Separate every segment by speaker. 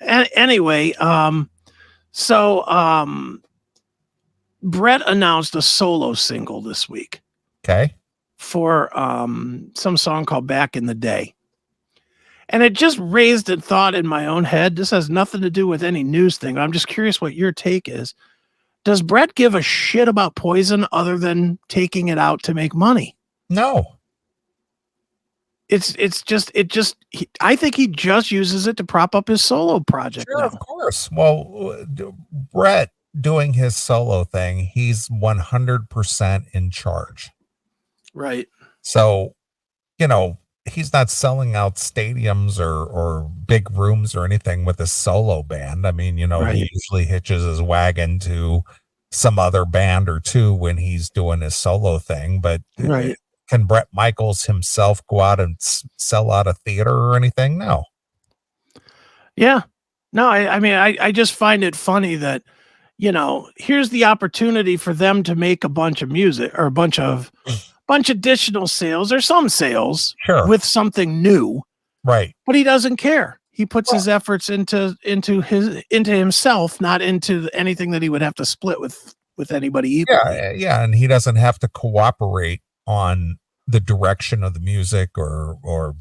Speaker 1: Anyway, Bret announced a solo single this week.
Speaker 2: Okay.
Speaker 1: For some song called Back in the Day. And it just raised a thought in my own head. This has nothing to do with any news thing. I'm just curious what your take is. Does Bret give a shit about Poison other than taking it out to make money?
Speaker 2: No.
Speaker 1: I think he just uses it to prop up his solo project.
Speaker 2: Sure,
Speaker 1: now.
Speaker 2: Of course. Well, Bret doing his solo thing, he's 100% in charge.
Speaker 1: Right.
Speaker 2: So, he's not selling out stadiums or big rooms or anything with a solo band. I mean,
Speaker 1: Right.
Speaker 2: He usually hitches his wagon to some other band or two when he's doing his solo thing. But
Speaker 1: right.
Speaker 2: Can Bret Michaels himself go out and sell out a theater or anything? No.
Speaker 1: Yeah. No, I just find it funny that, here's the opportunity for them to make a bunch of music or a bunch additional sales or some sales with something new.
Speaker 2: Right.
Speaker 1: But he doesn't care. He puts his efforts into himself, not into anything that he would have to split with anybody equally.
Speaker 2: Yeah. And he doesn't have to cooperate on the direction of the music or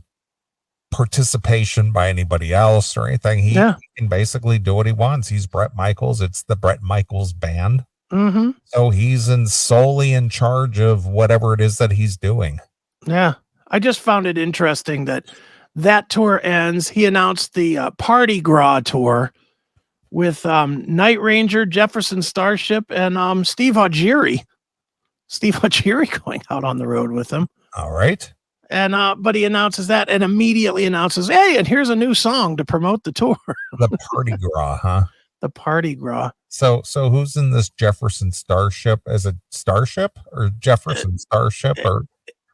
Speaker 2: participation by anybody else or anything. He can basically do what he wants. He's Bret Michaels. It's the Bret Michaels band.
Speaker 1: Mm-hmm.
Speaker 2: So he's solely in charge of whatever it is that he's doing.
Speaker 1: Yeah. I just found it interesting that tour ends. He announced the Party Gras tour with Night Ranger, Jefferson Starship, and Steve Augeri. Steve Augeri going out on the road with him.
Speaker 2: All right.
Speaker 1: And but he announces that and immediately announces, hey, and here's a new song to promote the tour.
Speaker 2: The Party Gras, huh?
Speaker 1: The Party Gras.
Speaker 2: So who's in this Jefferson Starship? As a Starship or Jefferson Starship? Or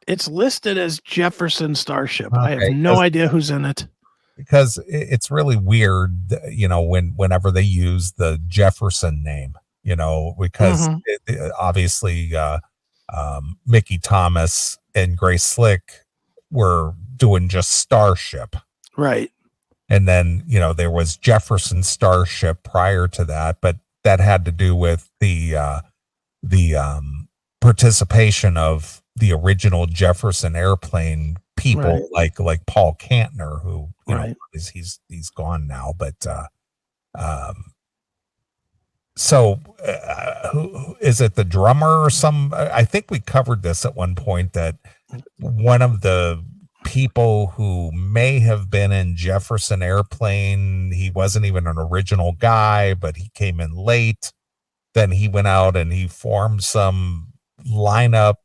Speaker 1: it's listed as Jefferson Starship. Okay, I have no idea who's in it.
Speaker 2: Because it's really weird, whenever they use the Jefferson name, because obviously Mickey Thomas and Grace Slick were doing just Starship.
Speaker 1: Right.
Speaker 2: And then, there was Jefferson Starship prior to that, but that had to do with the participation of the original Jefferson Airplane people, like Paul Kantner, who he's gone now, but who is it? The drummer or some? I think we covered this at one point, that one of the people who may have been in Jefferson Airplane, he wasn't even an original guy, but he came in late. Then he went out and he formed some lineup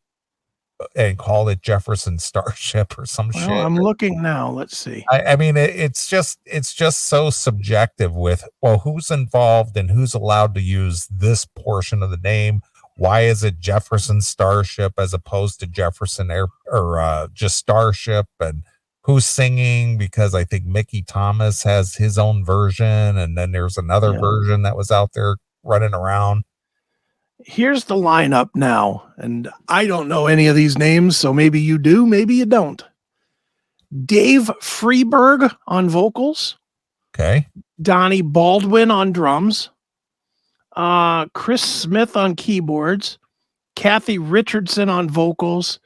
Speaker 2: and called it Jefferson Starship or some shit.
Speaker 1: I'm looking now. Let's see.
Speaker 2: I mean, it's just so subjective with, who's involved and who's allowed to use this portion of the name. Why is it Jefferson Starship as opposed to Jefferson just Starship? And who's singing? Because I think Mickey Thomas has his own version, and then there's another version that was out there running around.
Speaker 1: Here's the lineup now, and I don't know any of these names, so maybe you do, maybe you don't. Dave Freeberg on vocals.
Speaker 2: Okay.
Speaker 1: Donnie Baldwin on drums. Chris Smith on keyboards. Kathy Richardson on vocals.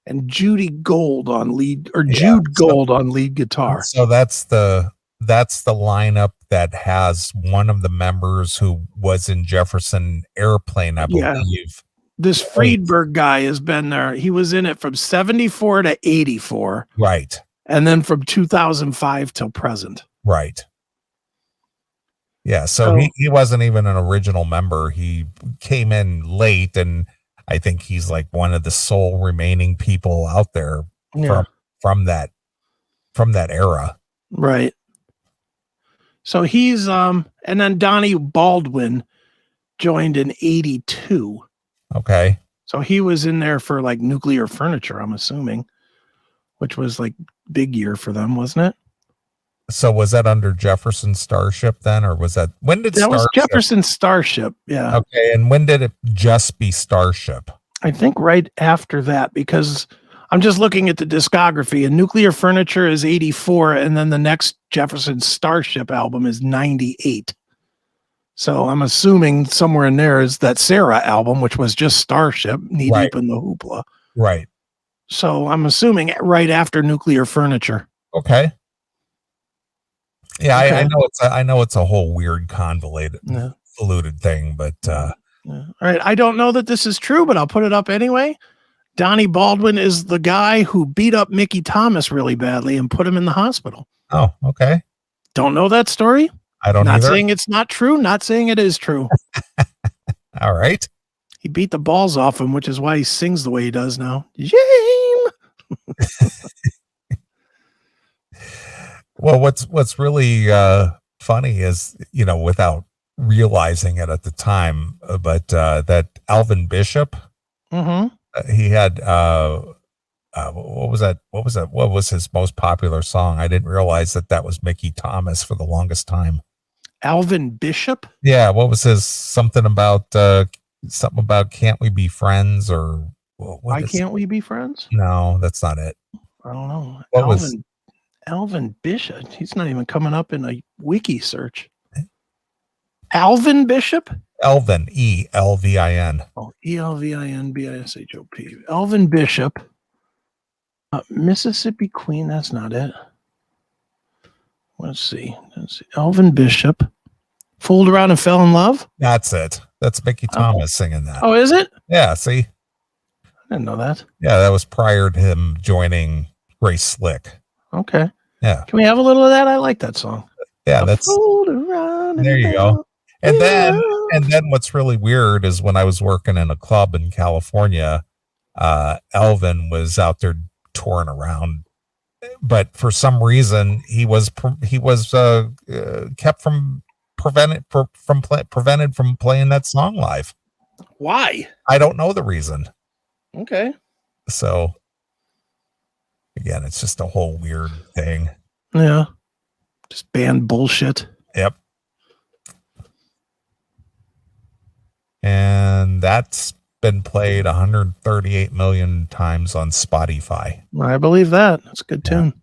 Speaker 1: And Judy Gold on lead, or Jude Gold on lead guitar.
Speaker 2: So that's the lineup that has one of the members who was in Jefferson Airplane, I believe.
Speaker 1: This Friedberg guy has been there. He was in it from 74 to 84.
Speaker 2: Right.
Speaker 1: And then from 2005 till present.
Speaker 2: Right. Yeah. So he wasn't even an original member. He came in late, and I think he's like one of the sole remaining people out there from that era.
Speaker 1: Right. So he's and then Donnie Baldwin joined in 82.
Speaker 2: Okay.
Speaker 1: So he was in there for like Nuclear Furniture, I'm assuming, which was like big year for them, wasn't it?
Speaker 2: So was that under Jefferson Starship then, or was that
Speaker 1: that was Jefferson Starship? Yeah.
Speaker 2: Okay. And when did it just be Starship?
Speaker 1: I think right after that, because I'm just looking at the discography, and Nuclear Furniture is 84, and then the next Jefferson Starship album is 98. So I'm assuming somewhere in there is that Sarah album, which was just Starship, Knee Deep in the Hoopla.
Speaker 2: Right.
Speaker 1: So I'm assuming right after Nuclear Furniture.
Speaker 2: Okay. Yeah, okay. I know it's a whole weird convoluted thing, but
Speaker 1: all right. I don't know that this is true, but I'll put it up anyway. Donnie Baldwin is the guy who beat up Mickey Thomas really badly and put him in the hospital.
Speaker 2: Oh, okay.
Speaker 1: Don't know that story.
Speaker 2: I don't.
Speaker 1: Not saying it's not true. Not saying it is true.
Speaker 2: All right.
Speaker 1: He beat the balls off him, which is why he sings the way he does now. Shame.
Speaker 2: Well, what's really funny is, without realizing it at the time, but that Alvin Bishop, he had what was that? What was his most popular song? I didn't realize that was Mickey Thomas for the longest time.
Speaker 1: Alvin Bishop?
Speaker 2: Yeah. What was his something about Can't We Be Friends, or
Speaker 1: why can't we be friends?
Speaker 2: No, that's not it.
Speaker 1: I don't know.
Speaker 2: What
Speaker 1: Alvin Bishop? He's not even coming up in a wiki search. Alvin Bishop?
Speaker 2: Elvin, E-L-V-I-N.
Speaker 1: Oh, E-L-V-I-N-B-I-S-H-O-P. Alvin Bishop. Mississippi Queen, that's not it. Let's see. Alvin Bishop. Fooled Around and Fell in Love?
Speaker 2: That's it. That's Mickey Thomas singing that.
Speaker 1: Oh, is it?
Speaker 2: Yeah, see?
Speaker 1: I didn't know that.
Speaker 2: Yeah, that was prior to him joining Grace Slick.
Speaker 1: Okay.
Speaker 2: Yeah.
Speaker 1: Can we have a little of that? I like that song.
Speaker 2: Yeah, that's there you go. And then what's really weird is when I was working in a club in California, Alvin was out there touring around, but for some reason he was kept prevented from playing that song live.
Speaker 1: Why?
Speaker 2: I don't know the reason.
Speaker 1: Okay.
Speaker 2: So again, it's just a whole weird thing.
Speaker 1: Yeah. Just band bullshit.
Speaker 2: Yep. And that's been played 138 million times on Spotify.
Speaker 1: I believe that. That's a good tune.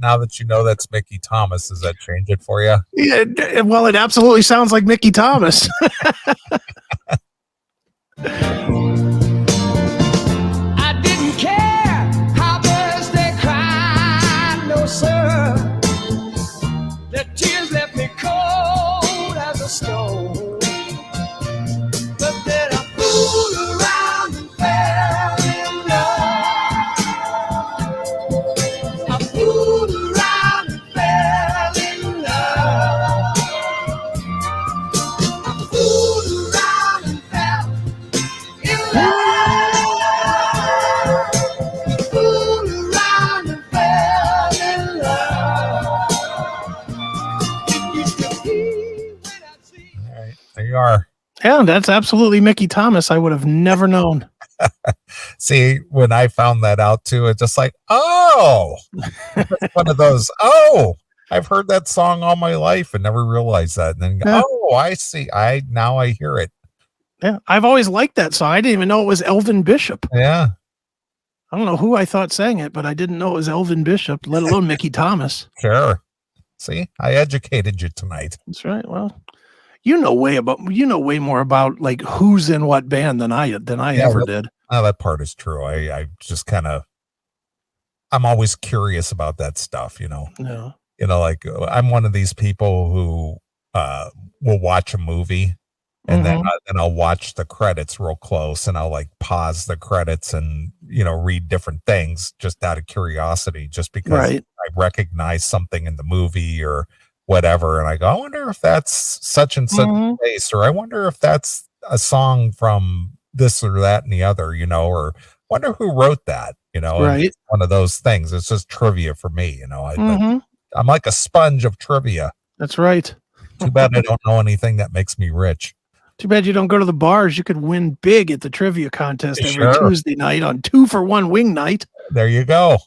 Speaker 2: Now that you know that's Mickey Thomas, does that change it for you?
Speaker 1: Yeah, well, it absolutely sounds like Mickey Thomas.
Speaker 3: I didn't care how birds they cried, no sir. The tears left me cold as a stone. But then I fooled around and fell in love. I fooled around and fell in love. I fooled around and fell in love. Fooled around and fell in love. It used to be when I see.
Speaker 2: All right, there you are.
Speaker 1: Yeah, that's absolutely Mickey Thomas. I would have never known.
Speaker 2: See, when I found that out too, it's just like, oh, it's one of those, oh, I've heard that song all my life and never realized that. And then, oh, I see. Now I hear it.
Speaker 1: Yeah, I've always liked that song. I didn't even know it was Elvin Bishop.
Speaker 2: Yeah.
Speaker 1: I don't know who I thought sang it, but I didn't know it was Elvin Bishop, let alone Mickey Thomas.
Speaker 2: Sure. See, I educated you tonight.
Speaker 1: That's right. Well, you know way more about like who's in what band than I ever did.
Speaker 2: Oh, that part is true. I just kind of, I'm always curious about that stuff,
Speaker 1: Yeah.
Speaker 2: Like I'm one of these people who will watch a movie and then I'll watch the credits real close and I'll like pause the credits and, read different things just out of curiosity, just because I recognize something in the movie or whatever. And I go, I wonder if that's such and such place, or I wonder if that's a song from this or that and the other, or wonder who wrote that,
Speaker 1: Right.
Speaker 2: It's one of those things. It's just trivia for me, I'm like a sponge of trivia.
Speaker 1: That's right.
Speaker 2: Too bad I don't know anything that makes me rich.
Speaker 1: Too bad you don't go to the bars. You could win big at the trivia contest every Tuesday night on 2-for-1 wing night.
Speaker 2: There you go.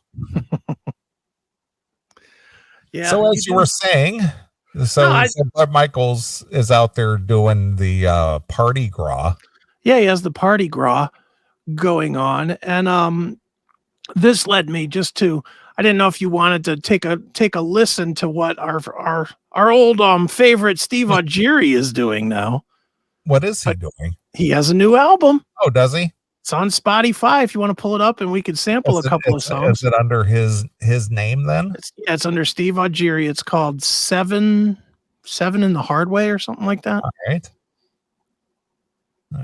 Speaker 1: Yeah.
Speaker 2: So as you were saying, Bret Michaels is out there doing the party gras.
Speaker 1: Yeah, he has the party gras going on, and this led me just to. I didn't know if you wanted to take a listen to what our old favorite Steve Augeri is doing now.
Speaker 2: What is he doing?
Speaker 1: He has a new album.
Speaker 2: Oh, does he?
Speaker 1: It's on Spotify if you want to pull it up, and we could sample a couple of songs.
Speaker 2: Is it under his name then?
Speaker 1: It's under Steve Augeri. It's called Seven in the Hard Way or something like that.
Speaker 2: All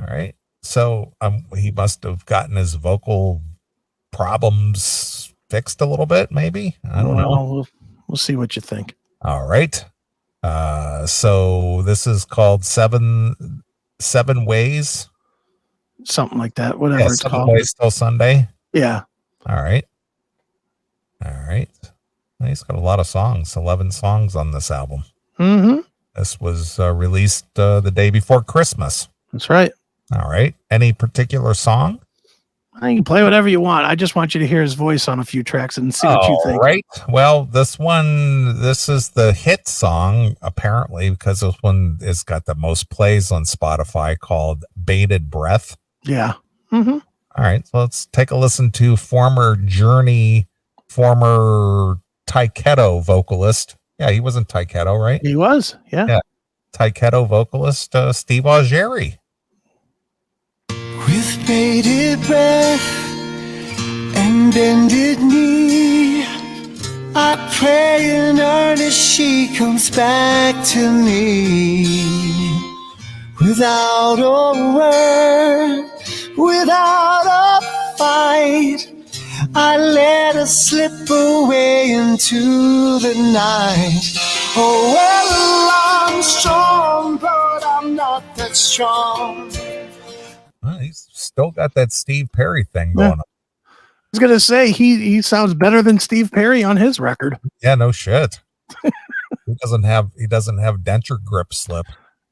Speaker 2: right. So he must have gotten his vocal problems fixed a little bit, maybe. I don't know.
Speaker 1: We'll see what you think.
Speaker 2: All right. So this is called Seven Ways.
Speaker 1: Something like that, whatever it's called.
Speaker 2: 7 Ways Till Sunday.
Speaker 1: Yeah.
Speaker 2: All right. He's got a lot of songs, 11 songs on this album.
Speaker 1: Mm-hmm.
Speaker 2: This was released the day before Christmas.
Speaker 1: That's right.
Speaker 2: All right. Any particular song?
Speaker 1: You can play whatever you want. I just want you to hear his voice on a few tracks and see what you think.
Speaker 2: All right. Well, this is the hit song, apparently, because this one has got the most plays on Spotify, called Bated Breath.
Speaker 1: Yeah. Mm-hmm.
Speaker 2: All right. So let's take a listen to former Taiketo vocalist. Yeah, he was in Taiketo, right?
Speaker 1: He was. Yeah.
Speaker 2: Taiketo vocalist Steve Augeri.
Speaker 3: With bated breath and bended knee, I pray in earnest she comes back to me. Without a word, without a fight, I let her slip away into the night. Oh, well, I'm strong, but I'm not that strong.
Speaker 2: Well, he's still got that Steve Perry thing going on.
Speaker 1: I was going to say, he sounds better than Steve Perry on his record.
Speaker 2: Yeah, no shit. He doesn't have denture grip slip.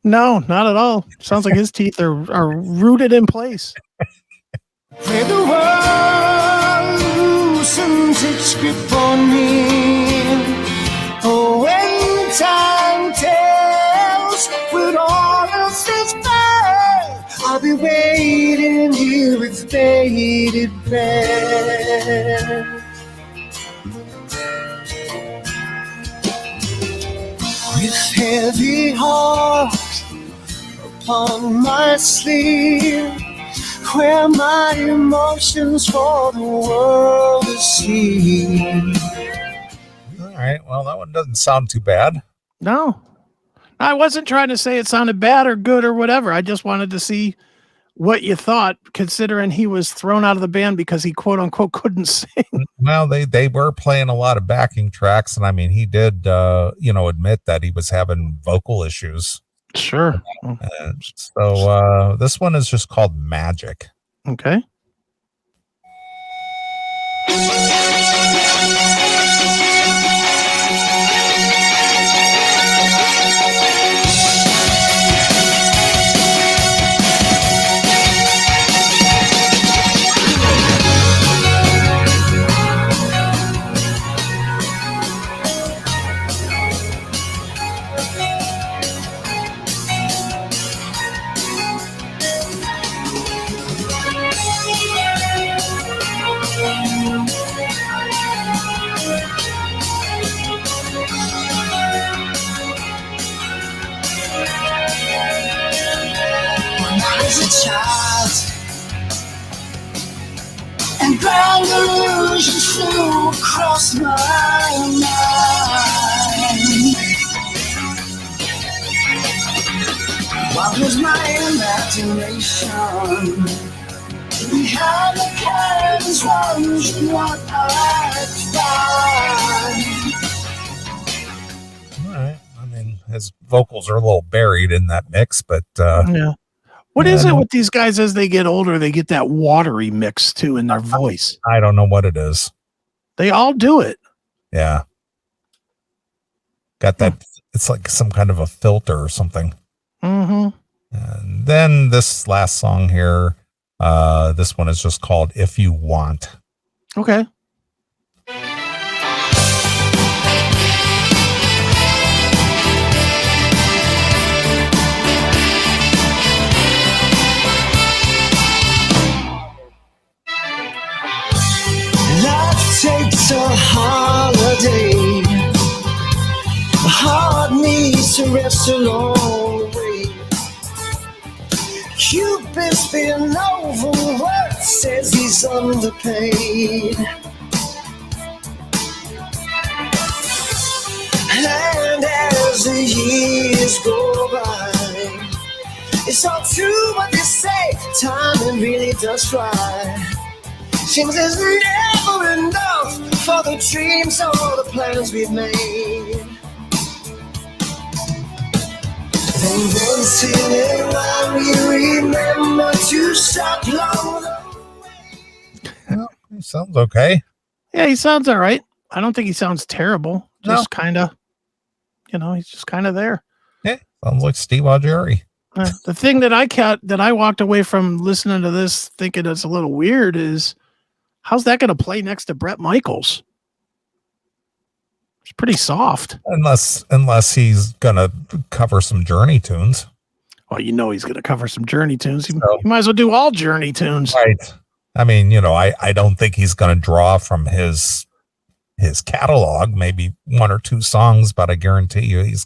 Speaker 1: No, not at all. Sounds like his teeth are rooted in place.
Speaker 3: Where the world loosens its grip on me. Oh, when time tells when all else is fair, I'll be waiting here with bated breath. With heavy heart upon my sleeve, where my emotions for the world to see.
Speaker 2: All right. Well, that one doesn't sound too bad.
Speaker 1: No, I wasn't trying to say it sounded bad or good or whatever. I just wanted to see what you thought, considering he was thrown out of the band because he quote unquote couldn't sing.
Speaker 2: Well, they were playing a lot of backing tracks, and I mean, he did, admit that he was having vocal issues.
Speaker 1: Sure.
Speaker 2: So this one is just called Magic.
Speaker 1: Okay.
Speaker 3: As a child, and grand illusions flew across my mind. What was my imagination? Behind the curtains, wondering what I'd find.
Speaker 2: All right. his vocals are a little buried in that mix, but
Speaker 1: yeah. What is it with these guys as they get older? They get that watery mix too in their voice.
Speaker 2: I don't know what it is.
Speaker 1: They all do it.
Speaker 2: Yeah. Got that. It's like some kind of a filter or something.
Speaker 1: Mm-hmm.
Speaker 2: And then this last song here, this one is just called If You Want.
Speaker 1: Okay.
Speaker 3: Life takes a holiday. My heart needs to rest along the way. Cupid's been overworked, says he's underpaid. And as the years go by, it's all true what they say, time really does fly. Seems there's never enough for the dreams or the plans we've made. And once in a while we remember to stop long the way.
Speaker 2: Well, he sounds okay.
Speaker 1: Yeah, he sounds all right. I don't think he sounds terrible. Just kind of, he's just kind of there.
Speaker 2: Yeah, sounds like Steve Augeri.
Speaker 1: The thing that I walked away from listening to this thinking it's a little weird is, how's that going to play next to Bret Michaels? It's pretty soft.
Speaker 2: Unless he's going to cover some Journey tunes.
Speaker 1: Well, he's going to cover some Journey tunes. He might as well do all Journey tunes.
Speaker 2: Right. I mean, I don't think he's going to draw from his catalog, maybe one or two songs, but I guarantee you I'm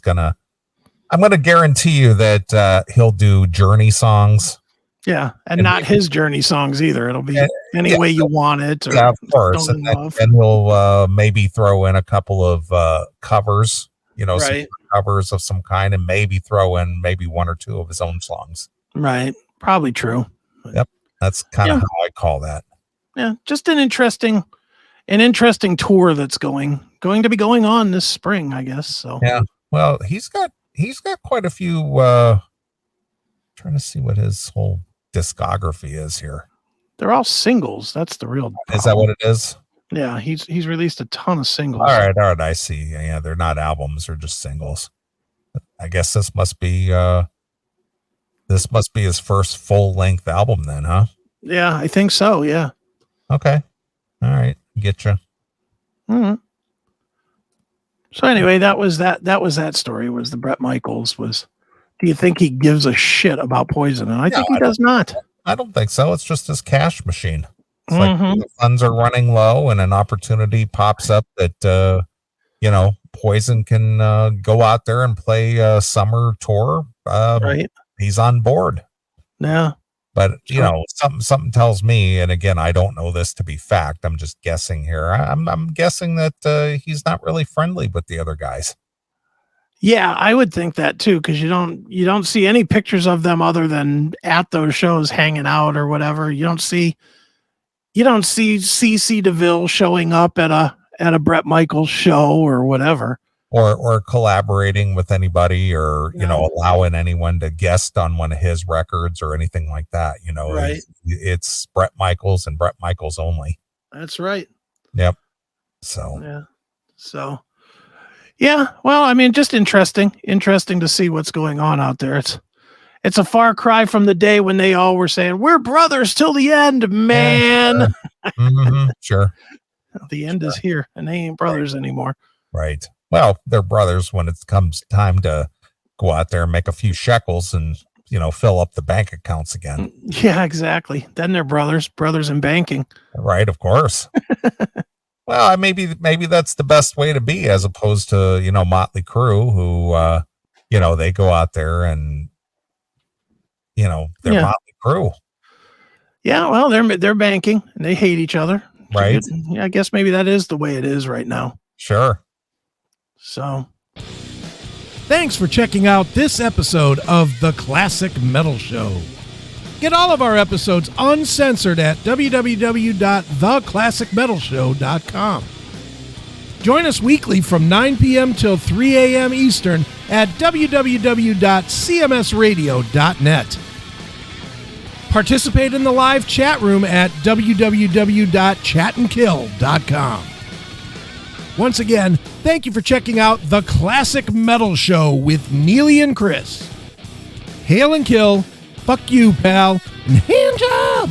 Speaker 2: going to guarantee you that he'll do Journey songs.
Speaker 1: Yeah, and not his Journey songs either. It'll be any way you want it. Or
Speaker 2: of course. And he'll maybe throw in a couple of covers, some covers of some kind, and maybe throw in maybe one or two of his own songs.
Speaker 1: Right. Probably true.
Speaker 2: Yep. That's kind of how I call that.
Speaker 1: Yeah. Just an interesting tour that's going to be going on this spring, I guess. So
Speaker 2: yeah. Well, he's got quite a few. Trying to see what his whole discography is here.
Speaker 1: They're all singles. That's the real problem.
Speaker 2: Is that what it is?
Speaker 1: Yeah, he's released a ton of singles.
Speaker 2: All right, I see. Yeah, they're not albums, they're just singles. I guess this must be his first full-length album then, huh?
Speaker 1: Yeah, I think so, yeah.
Speaker 2: Okay. All right, get you.
Speaker 1: Mm-hmm. So anyway, that was that story, was the Bret Michaels was. Do you think he gives a shit about Poison? And I think he does not.
Speaker 2: I don't think so. It's just his cash machine. It's like the funds are running low and an opportunity pops up that, Poison can go out there and play a summer tour.
Speaker 1: Right.
Speaker 2: He's on board.
Speaker 1: Yeah.
Speaker 2: But, something tells me, and again, I don't know this to be fact. I'm just guessing here. I'm guessing that he's not really friendly with the other guys.
Speaker 1: Yeah, I would think that too, because you don't see any pictures of them other than at those shows hanging out or whatever. You don't see CC DeVille showing up at a Bret Michaels show or whatever,
Speaker 2: or collaborating with anybody, or allowing anyone to guest on one of his records or anything like that.
Speaker 1: Right.
Speaker 2: It's Bret Michaels and Bret Michaels only.
Speaker 1: That's right.
Speaker 2: Yep. So
Speaker 1: yeah. So. Yeah, well, I mean, just interesting to see what's going on out there. It's a far cry from the day when they all were saying, "We're brothers till the end, man."
Speaker 2: Mm-hmm, sure.
Speaker 1: The end is here, and they ain't brothers anymore.
Speaker 2: Right. Well, they're brothers when it comes time to go out there and make a few shekels and, fill up the bank accounts again.
Speaker 1: Yeah, exactly. Then they're brothers in banking.
Speaker 2: Right, of course. Well, maybe that's the best way to be, as opposed to, Motley Crue, who, they go out there and, they're Motley Crue.
Speaker 1: Yeah, well, they're banking and they hate each other.
Speaker 2: Right.
Speaker 1: I guess maybe that is the way it is right now.
Speaker 2: Sure.
Speaker 1: So, thanks for checking out this episode of The Classic Metal Show. Get all of our episodes uncensored at www.theclassicmetalshow.com. Join us weekly from 9 p.m. till 3 a.m. Eastern
Speaker 4: at www.cmsradio.net. Participate in the live chat room at www.chatandkill.com. Once again, thank you for checking out The Classic Metal Show with Neeley and Chris. Hail and kill, fuck you, pal, and hand job!